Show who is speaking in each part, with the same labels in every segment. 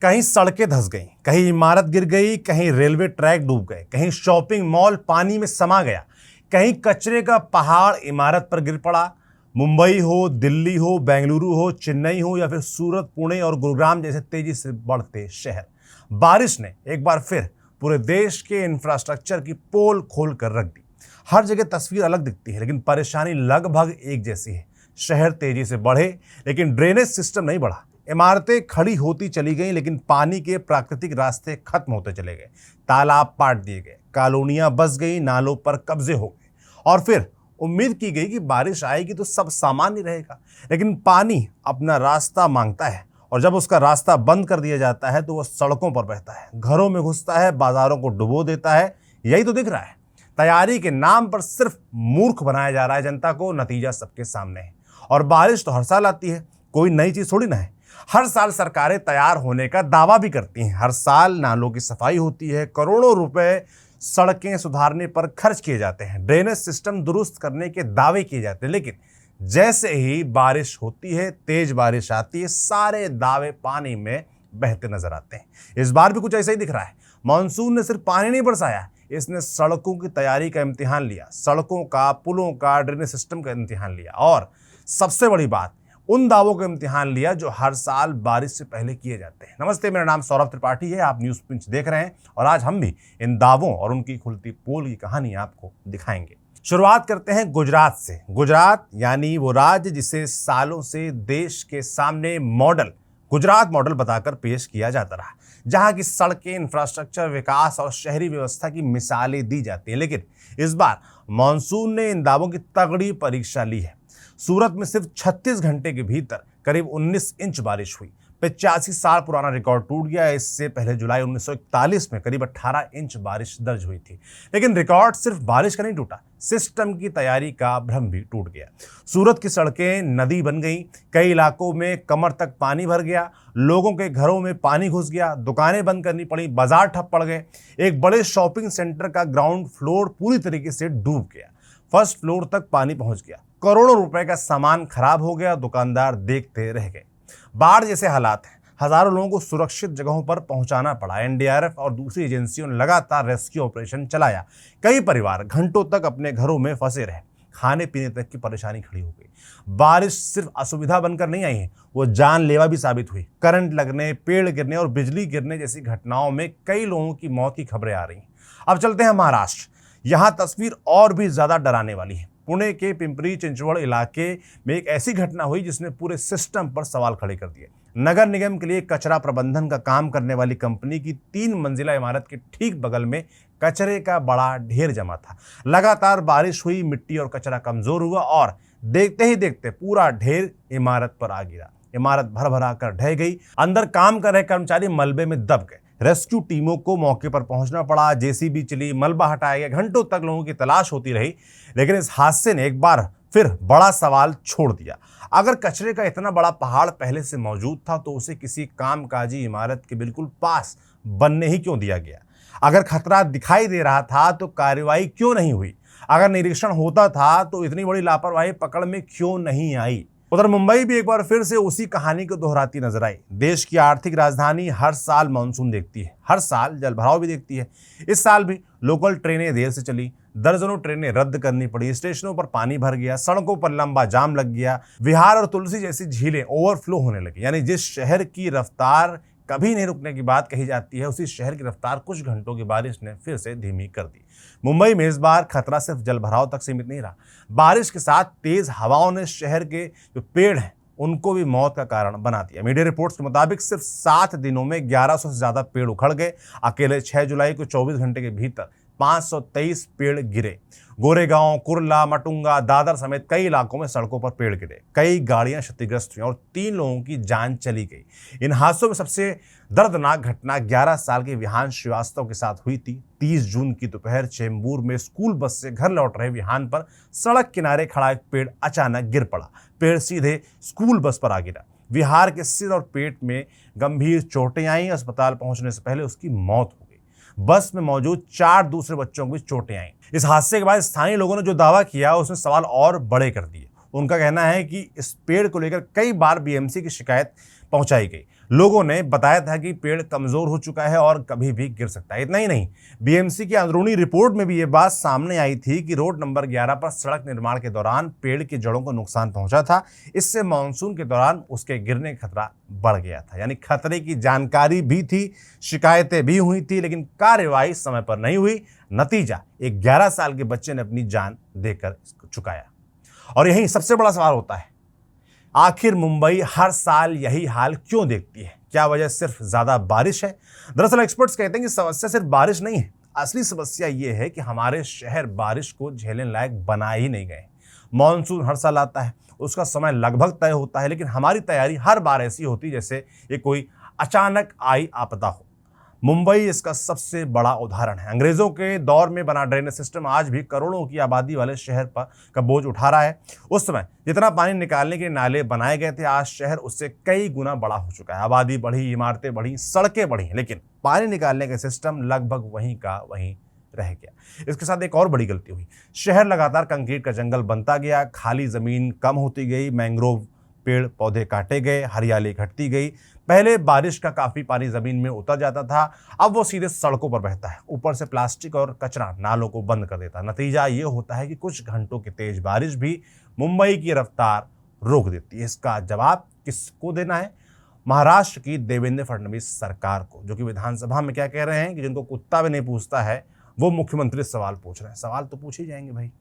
Speaker 1: कहीं सड़कें धंस गईं, कहीं इमारत गिर गई, कहीं रेलवे ट्रैक डूब गए, कहीं शॉपिंग मॉल पानी में समा गया, कहीं कचरे का पहाड़ इमारत पर गिर पड़ा। मुंबई हो, दिल्ली हो, बेंगलुरु हो, चेन्नई हो या फिर सूरत, पुणे और गुरुग्राम जैसे तेजी से बढ़ते शहर, बारिश ने एक बार फिर पूरे देश के इंफ्रास्ट्रक्चर की पोल खोल कर रख दी। हर जगह तस्वीर अलग दिखती है, लेकिन परेशानी लगभग एक जैसी है। शहर तेजी से बढ़े, लेकिन ड्रेनेज सिस्टम नहीं बढ़ा। इमारतें खड़ी होती चली गईं, लेकिन पानी के प्राकृतिक रास्ते खत्म होते चले गए। तालाब पाट दिए गए, कॉलोनियां बस गई, नालों पर कब्जे हो गए। और फिर उम्मीद की गई कि बारिश आएगी तो सब सामान्य रहेगा, लेकिन पानी अपना रास्ता मांगता है, और जब उसका रास्ता बंद कर दिया जाता है तो वह सड़कों पर बहता है, घरों में घुसता है, बाजारों को डुबो देता है। यही तो दिख रहा है। तैयारी के नाम पर सिर्फ मूर्ख बनाया जा रहा है जनता को। नतीजा सबके सामने है। और बारिश तो हर साल आती है, कोई नई चीज थोड़ी ना है। हर साल सरकारें तैयार होने का दावा भी करती हैं। हर साल नालों की सफाई होती है, करोड़ों रुपए सड़कें सुधारने पर खर्च किए जाते हैं, ड्रेनेज सिस्टम दुरुस्त करने के दावे किए जाते हैं, लेकिन जैसे ही बारिश होती है, तेज बारिश आती है, सारे दावे पानी में बहते नजर आते हैं। इस बार भी कुछ ऐसा ही दिख रहा है। मानसून ने सिर्फ पानी नहीं बरसाया, इसने सड़कों की तैयारी का इम्तिहान लिया, सड़कों का, पुलों का, ड्रेनेज सिस्टम का इम्तिहान लिया, और सबसे बड़ी बात, उन दावों का इम्तिहान लिया जो हर साल बारिश से पहले किए जाते हैं। नमस्ते, मेरा नाम सौरभ त्रिपाठी है, आप न्यूज़ पिंच देख रहे हैं, और आज हम भी इन दावों और उनकी खुलती पोल की कहानी आपको दिखाएंगे। शुरुआत करते हैं गुजरात से। गुजरात यानी वो राज्य जिसे सालों से देश के सामने मॉडल, गुजरात मॉडल बताकर पेश किया जाता रहा, जहां की सड़कें, इंफ्रास्ट्रक्चर, विकास और शहरी व्यवस्था की मिसालें दी जाती हैं। लेकिन इस बार मानसून ने इन दावों की तगड़ी परीक्षा ली है। सूरत में सिर्फ 36 घंटे के भीतर करीब 19 इंच बारिश हुई। 85 साल पुराना रिकॉर्ड टूट गया। इससे पहले जुलाई 1941 में करीब 18 इंच बारिश दर्ज हुई थी। लेकिन रिकॉर्ड सिर्फ बारिश का नहीं टूटा, सिस्टम की तैयारी का भ्रम भी टूट गया। सूरत की सड़कें नदी बन गई, कई इलाकों में कमर तक पानी भर गया, लोगों के घरों में पानी घुस गया, दुकानें बंद करनी पड़ी, बाजार ठप पड़ गए। एक बड़े शॉपिंग सेंटर का ग्राउंड फ्लोर पूरी तरीके से डूब गया, फर्स्ट फ्लोर तक पानी पहुंच गया, करोड़ों रुपए का सामान खराब हो गया, दुकानदार देखते रह गए। बाढ़ जैसे हालात हैं, हजारों लोगों को सुरक्षित जगहों पर पहुंचाना पड़ा। एनडीआरएफ और दूसरी एजेंसियों ने लगातार रेस्क्यू ऑपरेशन चलाया। कई परिवार घंटों तक अपने घरों में फंसे रहे, खाने पीने तक की परेशानी खड़ी हो गई। बारिश सिर्फ असुविधा बनकर नहीं आई है, वो जानलेवा भी साबित हुई। करंट लगने, पेड़ गिरने और बिजली गिरने जैसी घटनाओं में कई लोगों की मौत की खबरें आ रही हैं। अब चलते हैं महाराष्ट्र। यहाँ तस्वीर और भी ज्यादा डराने वाली है। पुणे के पिंपरी चिंचवड़ इलाके में एक ऐसी घटना हुई जिसने पूरे सिस्टम पर सवाल खड़े कर दिए। नगर निगम के लिए कचरा प्रबंधन का काम करने वाली कंपनी की 3 मंजिला इमारत के ठीक बगल में कचरे का बड़ा ढेर जमा था। लगातार बारिश हुई, मिट्टी और कचरा कमजोर हुआ, और देखते ही देखते पूरा ढेर इमारत पर आ गिरा। इमारत भर भरा कर ढह गई। अंदर काम कर रहे कर्मचारी मलबे में दब गए। रेस्क्यू टीमों को मौके पर पहुंचना पड़ा, जेसीबी चली, मलबा हटाया गया, घंटों तक लोगों की तलाश होती रही। लेकिन इस हादसे ने एक बार फिर बड़ा सवाल छोड़ दिया। अगर कचरे का इतना बड़ा पहाड़ पहले से मौजूद था तो उसे किसी कामकाजी इमारत के बिल्कुल पास बनने ही क्यों दिया गया? अगर खतरा दिखाई दे रहा था तो कार्रवाई क्यों नहीं हुई? अगर निरीक्षण होता था तो इतनी बड़ी लापरवाही पकड़ में क्यों नहीं आई? उधर मुंबई भी एक बार फिर से उसी कहानी को दोहराती नजर आई। देश की आर्थिक राजधानी हर साल मानसून देखती है, हर साल जलभराव भी देखती है। इस साल भी लोकल ट्रेनें देर से चली, दर्जनों ट्रेनें रद्द करनी पड़ी, स्टेशनों पर पानी भर गया, सड़कों पर लंबा जाम लग गया, विहार और तुलसी जैसी झीलें ओवरफ्लो होने लगी। यानी जिस शहर की रफ्तार कभी नहीं रुकने की बात कही जाती है, उसी शहर की रफ्तार कुछ घंटों की बारिश ने फिर से धीमी कर दी। मुंबई में इस बार खतरा सिर्फ जलभराव तक सीमित नहीं रहा। बारिश के साथ तेज हवाओं ने शहर के जो पेड़ हैं उनको भी मौत का कारण बना दिया। मीडिया रिपोर्ट्स के मुताबिक सिर्फ 7 दिनों में 1100 से ज्यादा पेड़ उखड़ गए। अकेले 6 जुलाई को 24 घंटे के भीतर 523 पेड़ गिरे। गोरेगांव, कुर्ला, मटुंगा, दादर समेत कई इलाकों में सड़कों पर पेड़ गिरे, कई गाड़ियां क्षतिग्रस्त हुई और 3 लोगों की जान चली गई। इन हादसों में सबसे दर्दनाक घटना 11 साल के विहान श्रीवास्तव के साथ हुई थी। 30 जून की दोपहर चेंबूर में स्कूल बस से घर लौट रहे विहान पर सड़क किनारे खड़ा एक पेड़ अचानक गिर पड़ा। पेड़ सीधे स्कूल बस पर आ गिरा। विहार के सिर और पेट में गंभीर चोटें आईं। अस्पताल पहुंचने से पहले उसकी मौत हो गई। बस में मौजूद 4 दूसरे बच्चों को भी चोटें आईं। इस हादसे के बाद स्थानीय लोगों ने जो दावा किया उसने सवाल और बड़े कर दिए। उनका कहना है कि इस पेड़ को लेकर कई बार बीएमसी की शिकायत पहुंचाई गई। लोगों ने बताया था कि पेड़ कमजोर हो चुका है और कभी भी गिर सकता है। इतना ही नहीं, बीएमसी की अंदरूनी रिपोर्ट में भी ये बात सामने आई थी कि रोड नंबर 11 पर सड़क निर्माण के दौरान पेड़ की जड़ों को नुकसान पहुंचा था। इससे मानसून के दौरान उसके गिरने का खतरा बढ़ गया था। यानी खतरे की जानकारी भी थी, शिकायतें भी हुई थी, लेकिन कार्यवाही समय पर नहीं हुई। नतीजा, एक 11 साल के बच्चे ने अपनी जान देकर इसको चुकाया। और यही सबसे बड़ा सवाल होता है, आखिर मुंबई हर साल यही हाल क्यों देखती है? क्या वजह सिर्फ ज्यादा बारिश है? दरअसल एक्सपर्ट्स कहते हैं कि समस्या सिर्फ बारिश नहीं है, असली समस्या यह है कि हमारे शहर बारिश को झेलने लायक बना ही नहीं गए। मॉनसून हर साल आता है, उसका समय लगभग तय होता है, लेकिन हमारी तैयारी हर बार ऐसी होती जैसे ये कोई अचानक आई आपदा हो। मुंबई इसका सबसे बड़ा उदाहरण है। अंग्रेजों के दौर में बना ड्रेनेज सिस्टम आज भी करोड़ों की आबादी वाले शहर पर का बोझ उठा रहा है। उस समय जितना पानी निकालने के नाले बनाए गए थे, आज शहर उससे कई गुना बड़ा हो चुका है। आबादी बढ़ी, इमारतें बढ़ी, सड़कें बढ़ी, लेकिन पानी निकालने का सिस्टम लगभग वहीं का वहीं रह गया। इसके साथ एक और बड़ी गलती हुई, शहर लगातार कंक्रीट का जंगल बनता गया, खाली जमीन कम होती गई, मैंग्रोव पेड़ पौधे काटे गए, हरियाली घटती गई। पहले बारिश का काफी पानी जमीन में उतर जाता था, अब वो सीधे सड़कों पर बहता है। ऊपर से प्लास्टिक और कचरा नालों को बंद कर देता है। नतीजा ये होता है कि कुछ घंटों की तेज बारिश भी मुंबई की रफ्तार रोक देती है। इसका जवाब किसको देना है? महाराष्ट्र की देवेंद्र फडणवीस सरकार को, जो कि विधानसभा में क्या कह रहे हैं कि जिनको कुत्ता भी नहीं पूछता है वो मुख्यमंत्री सवाल पूछ रहे हैं। सवाल तो पूछ ही जाएंगे भाई।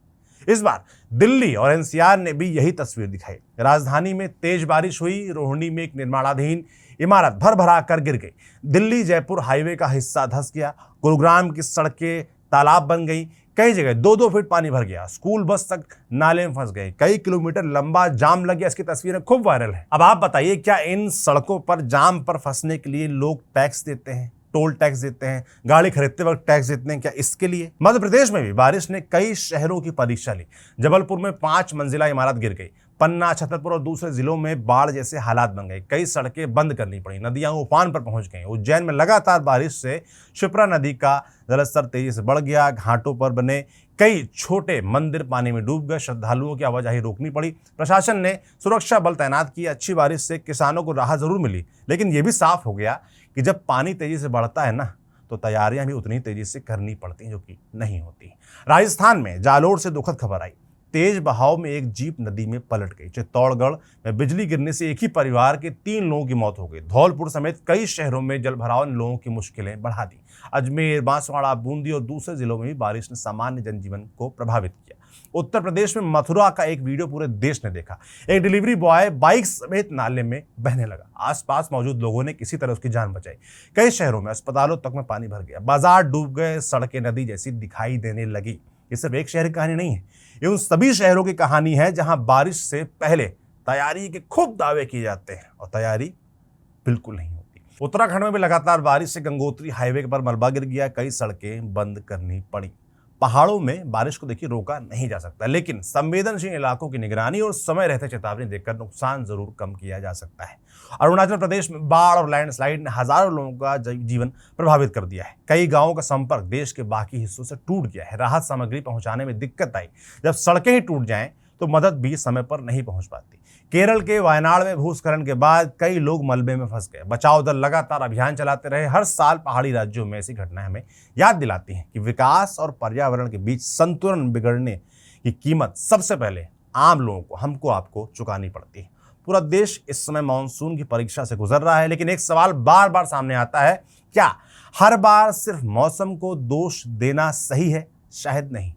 Speaker 1: इस बार दिल्ली और एनसीआर ने भी यही तस्वीर दिखाई। राजधानी में तेज बारिश हुई, रोहिणी में एक निर्माणाधीन इमारत भर भरा कर गिर गई। दिल्ली जयपुर हाईवे का हिस्सा धंस गया। गुरुग्राम की सड़कें तालाब बन गई। कई जगह 2-2 फीट पानी भर गया। स्कूल बस तक नाले में फंस गए। कई किलोमीटर लंबा जाम लग गया। इसकी तस्वीरें खूब वायरल है। अब आप बताइए, क्या इन सड़कों पर जाम पर फंसने के लिए लोग टैक्स देते हैं, टोल टैक्स देते हैं, गाड़ी खरीदते वक्त टैक्स देते हैं? क्या इसके लिए? मध्य प्रदेश में भी बारिश ने कई शहरों की परीक्षा ली। जबलपुर में 5 मंजिला इमारत गिर गई। पन्ना, छतरपुर और दूसरे जिलों में बाढ़ जैसे हालात बन गए। कई सड़कें बंद करनी पड़ी, नदियां उफान पर पहुंच गई। उज्जैन में लगातार बारिश से क्षिप्रा नदी का जलस्तर तेजी से बढ़ गया। घाटों पर बने कई छोटे मंदिर पानी में डूब गए। श्रद्धालुओं की आवाजाही रोकनी पड़ी। प्रशासन ने सुरक्षा बल तैनात किए। अच्छी बारिश से किसानों को राहत जरूर मिली, लेकिन यह भी साफ हो गया कि जब पानी तेजी से बढ़ता है ना, तो तैयारियां भी उतनी तेजी से करनी पड़ती हैं, जो कि नहीं होती। राजस्थान में जालोर से दुखद खबर आई। तेज बहाव में एक जीप नदी में पलट गई। चित्तौड़गढ़ में बिजली गिरने से एक ही परिवार के 3 लोगों की मौत हो गई। धौलपुर समेत कई शहरों में जलभराव ने लोगों की मुश्किलें बढ़ा दी। अजमेर, बांसवाड़ा, बूंदी और दूसरे जिलों में भी बारिश ने सामान्य जनजीवन को प्रभावित किया। उत्तर प्रदेश में मथुरा का एक वीडियो पूरे देश ने देखा। एक डिलीवरी बॉय बाइक समेत नाले में बहने लगा। आसपास मौजूद लोगों ने किसी तरह उसकी जान बचाई। कई शहरों में अस्पतालों तक में पानी भर गया। बाजार डूब गए। सड़कें नदी जैसी दिखाई देने लगी। ये सिर्फ एक शहर की कहानी नहीं है, ये उन सभी शहरों की कहानी है जहां बारिश से पहले तैयारी के खूब दावे किए जाते हैं और तैयारी बिल्कुल नहीं होती। उत्तराखंड में भी लगातार बारिश से गंगोत्री हाईवे पर मलबा गिर गया। कई सड़कें बंद करनी पड़ी। पहाड़ों में बारिश को देखिए रोका नहीं जा सकता, लेकिन संवेदनशील इलाकों की निगरानी और समय रहते चेतावनी देकर नुकसान जरूर कम किया जा सकता है। अरुणाचल प्रदेश में बाढ़ और लैंडस्लाइड ने हजारों लोगों का जीवन प्रभावित कर दिया है। कई गांवों का संपर्क देश के बाकी हिस्सों से टूट गया है। राहत सामग्री पहुंचाने में दिक्कत आई। जब सड़कें ही टूट जाएं तो मदद भी समय पर नहीं पहुंच पाती। केरल के वायनाड में भूस्खलन के बाद कई लोग मलबे में फंस गए। बचाव दल लगातार अभियान चलाते रहे। हर साल पहाड़ी राज्यों में ऐसी घटनाएं हमें याद दिलाती हैं कि विकास और पर्यावरण के बीच संतुलन बिगड़ने की कीमत सबसे पहले आम लोगों को, हमको, आपको चुकानी पड़ती है। पूरा देश इस समय मानसून की परीक्षा से गुजर रहा है, लेकिन एक सवाल बार बार सामने आता है, क्या हर बार सिर्फ मौसम को दोष देना सही है? शायद नहीं,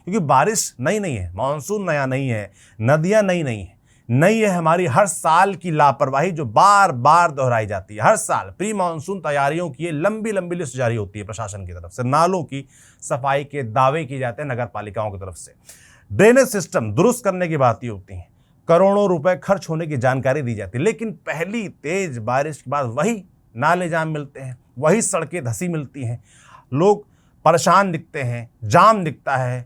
Speaker 1: क्योंकि बारिश नई नहीं है, मानसून नया नहीं है, नदियां नई नहीं है। नई है हमारी हर साल की लापरवाही जो बार बार दोहराई जाती है। हर साल प्री मानसून तैयारियों की लंबी लंबी लिस्ट जारी होती है प्रशासन की तरफ से। नालों की सफाई के दावे किए जाते हैं नगर पालिकाओं की तरफ से। ड्रेनेज सिस्टम दुरुस्त करने की बातें होती हैं। करोड़ों रुपए खर्च होने की जानकारी दी जाती है, लेकिन पहली तेज बारिश के बाद वही नाले जाम मिलते हैं, वही सड़कें धसी मिलती हैं। लोग परेशान दिखते हैं, जाम दिखता है,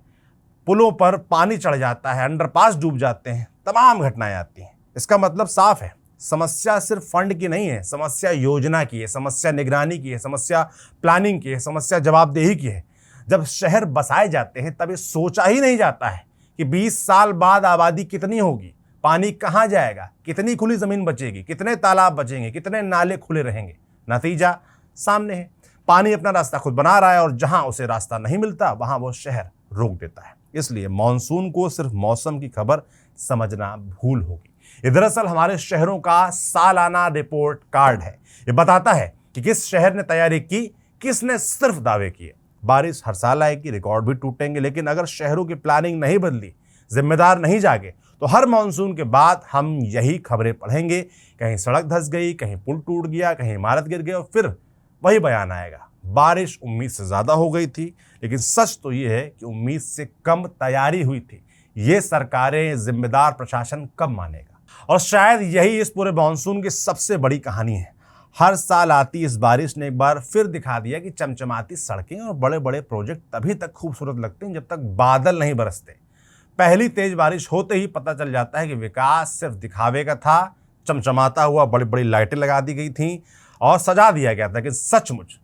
Speaker 1: पुलों पर पानी चढ़ जाता है, अंडरपास डूब जाते हैं, तमाम घटनाएं आती हैं। इसका मतलब साफ है, समस्या सिर्फ फंड की नहीं है, समस्या योजना की है, समस्या निगरानी की है, समस्या प्लानिंग की है, समस्या जवाबदेही की है। जब शहर बसाए जाते हैं तब ये सोचा ही नहीं जाता है कि 20 साल बाद आबादी कितनी होगी, पानी कहाँ जाएगा, कितनी खुली जमीन बचेगी, कितने तालाब बचेंगे, कितने नाले खुले रहेंगे। नतीजा सामने है, पानी अपना रास्ता खुद बना रहा है और जहां उसे रास्ता नहीं मिलता वहां वो शहर रोक देता है। इसलिए मॉनसून को सिर्फ मौसम की खबर समझना भूल होगी। ये दरअसल हमारे शहरों का सालाना रिपोर्ट कार्ड है। ये बताता है कि किस शहर ने तैयारी की, किसने सिर्फ दावे किए। बारिश हर साल आएगी, रिकॉर्ड भी टूटेंगे, लेकिन अगर शहरों की प्लानिंग नहीं बदली, जिम्मेदार नहीं जागे, तो हर मानसून के बाद हम यही खबरें पढ़ेंगे। कहीं सड़क धंस गई, कहीं पुल टूट गया, कहीं इमारत गिर गई और फिर वही बयान आएगा, बारिश उम्मीद से ज्यादा हो गई थी। लेकिन सच तो ये है कि उम्मीद से कम तैयारी हुई थी। ये सरकारें, जिम्मेदार प्रशासन कब मानेगा? और शायद यही इस पूरे मानसून की सबसे बड़ी कहानी है। हर साल आती इस बारिश ने एक बार फिर दिखा दिया कि चमचमाती सड़कें और बड़े बड़े प्रोजेक्ट तभी तक खूबसूरत लगते हैं जब तक बादल नहीं बरसते। पहली तेज बारिश होते ही पता चल जाता है कि विकास सिर्फ दिखावे का था। चमचमाता हुआ बड़ी बड़ी लाइटें लगा दी गई थीं और सजा दिया गया था, कि सचमुच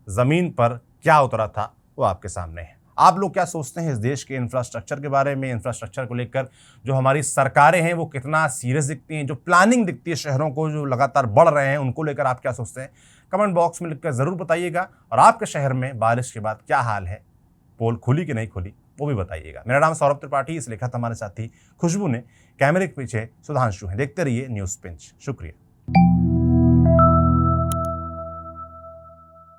Speaker 1: जमीन पर क्या उतरा था वो आपके सामने है। आप लोग क्या सोचते हैं इस देश के इंफ्रास्ट्रक्चर के बारे में? इंफ्रास्ट्रक्चर को लेकर जो हमारी सरकारें हैं वो कितना सीरियस दिखती हैं? जो प्लानिंग दिखती है शहरों को जो लगातार बढ़ रहे हैं, उनको लेकर आप क्या सोचते हैं? कमेंट बॉक्स में लिखकर जरूर बताइएगा। और आपके शहर में बारिश के बाद क्या हाल है, पोल खुली कि नहीं खुली, वो भी बताइएगा। मेरा नाम सौरभ त्रिपाठी, इस लिखा था हमारे साथी खुशबू ने। कैमरे के पीछे सुधांशु हैं। देखते रहिए न्यूज़ पिंच। शुक्रिया।